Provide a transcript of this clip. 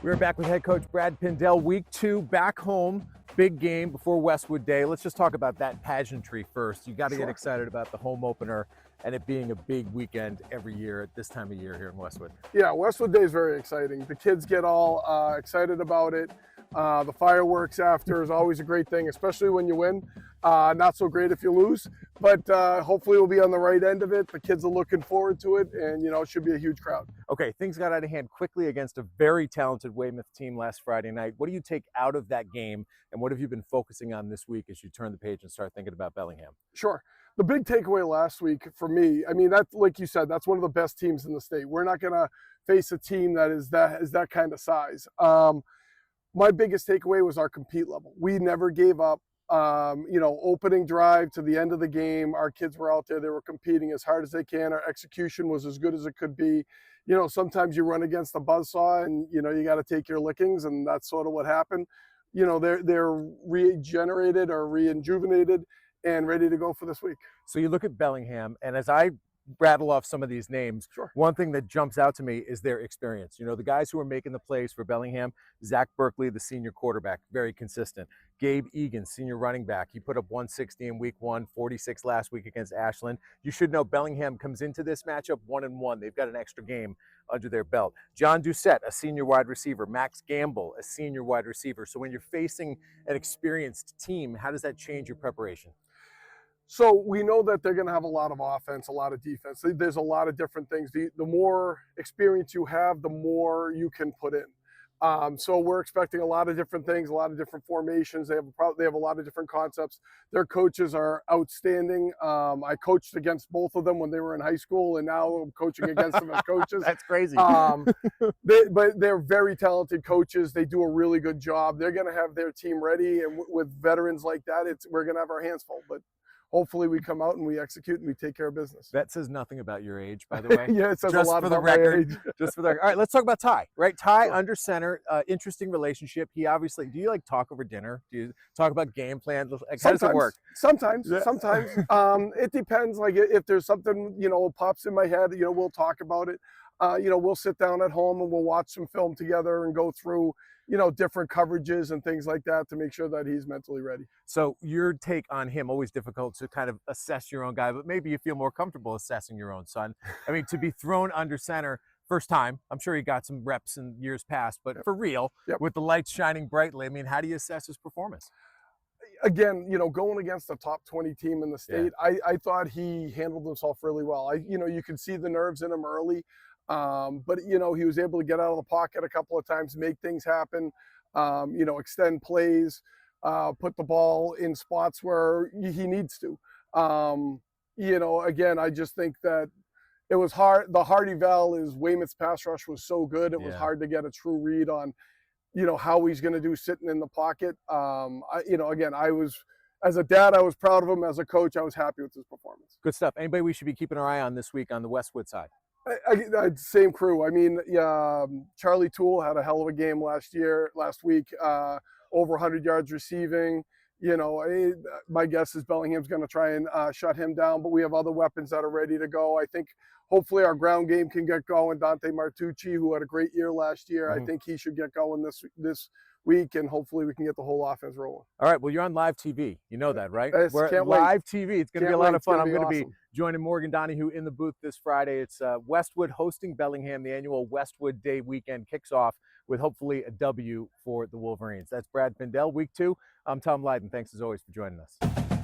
We're back with head coach Brad Pindel. Week 2, back home, big game before Westwood Day. Let's just talk about that pageantry first. You got to get excited about the home opener and it being a big weekend every year at this time of year here in Westwood. Yeah, Westwood Day is very exciting. The kids get all excited about it. The fireworks after is always a great thing, especially when you win. Not so great if you lose, but hopefully we'll be on the right end of it. The kids are looking forward to it, and it should be a huge crowd. Okay, things got out of hand quickly against a very talented Weymouth team last Friday night. What do you take out of that game, and what have you been focusing on this week as you turn the page and start thinking about Bellingham? Sure. The big takeaway last week for me, I mean, that's like you said, that's one of the best teams in the state. We're not going to face a team that is that kind of size. My biggest takeaway was our compete level. We never gave up. Opening drive to the end of the game, our kids were out there. They were competing as hard as they can. Our execution was as good as it could be. Sometimes you run against a buzzsaw and, you got to take your lickings, and that's sort of what happened. They're regenerated or rejuvenated and ready to go for this week. So you look at Bellingham, and as I rattle off some of these names, sure, one thing that jumps out to me is their experience. The guys who are making the plays for Bellingham, Zach Berkeley, the senior quarterback, very consistent. Gabe Egan, senior running back, he put up 160 in week 1, 46 last week against Ashland. You should know Bellingham comes into this matchup 1-1. They've got an extra game under their belt. John Doucette, a senior wide receiver. Max Gamble, a senior wide receiver. So when you're facing an experienced team, how does that change your preparation? So we know that they're going to have a lot of offense, a lot of defense. There's a lot of different things. The more experience you have, the more you can put in. So we're expecting a lot of different things, a lot of different formations. They have a lot of different concepts. Their coaches are outstanding. I coached against both of them when they were in high school, and now I'm coaching against them as coaches. That's crazy. But they're very talented coaches. They do a really good job. They're going to have their team ready, and with veterans like that, we're going to have our hands full. But hopefully we come out and we execute and we take care of business. That says nothing about your age, by the way. Yeah, it says just a lot for about the record. my age. Just for the record. All right, let's talk about Ty. Right, Ty under center, interesting relationship. He obviously. Do you talk over dinner? Do you talk about game plan? How does it work? Sometimes. It depends. Like if there's something pops in my head, we'll talk about it. We'll sit down at home and we'll watch some film together and go through different coverages and things like that to make sure that he's mentally ready. So your take on him, always difficult to kind of assess your own guy, but maybe you feel more comfortable assessing your own son. I mean, to be thrown under center first time, I'm sure he got some reps in years past, but for real, with the lights shining brightly, I mean, how do you assess his performance? Again, going against a top 20 team in the state, I thought he handled himself really well. You could see the nerves in him early. But he was able to get out of the pocket a couple of times, make things happen, extend plays, put the ball in spots where he needs to. Again, I just think that it was hard. The Hardy Val is Weymouth's pass rush was so good. It was hard to get a true read on, how he's going to do sitting in the pocket. Again, as a dad, I was proud of him. As a coach, I was happy with his performance. Good stuff. Anybody we should be keeping our eye on this week on the Westwood side? Same crew. I mean, Charlie Toole had a hell of a game last week, over 100 yards receiving. My guess is Bellingham's going to try and shut him down, but we have other weapons that are ready to go. I think hopefully our ground game can get going. Dante Martucci, who had a great year last year, I think he should get going this week, and hopefully we can get the whole offense rolling. All right, well, you're on live TV. You know that, right? We're live TV. It's going to be a lot of fun. I'm going to be awesome. Joining Morgan Donahue in the booth this Friday. It's Westwood hosting Bellingham. The annual Westwood Day Weekend kicks off with hopefully a W for the Wolverines. That's Brad Pindel, week 2. I'm Tom Leyden. Thanks as always for joining us.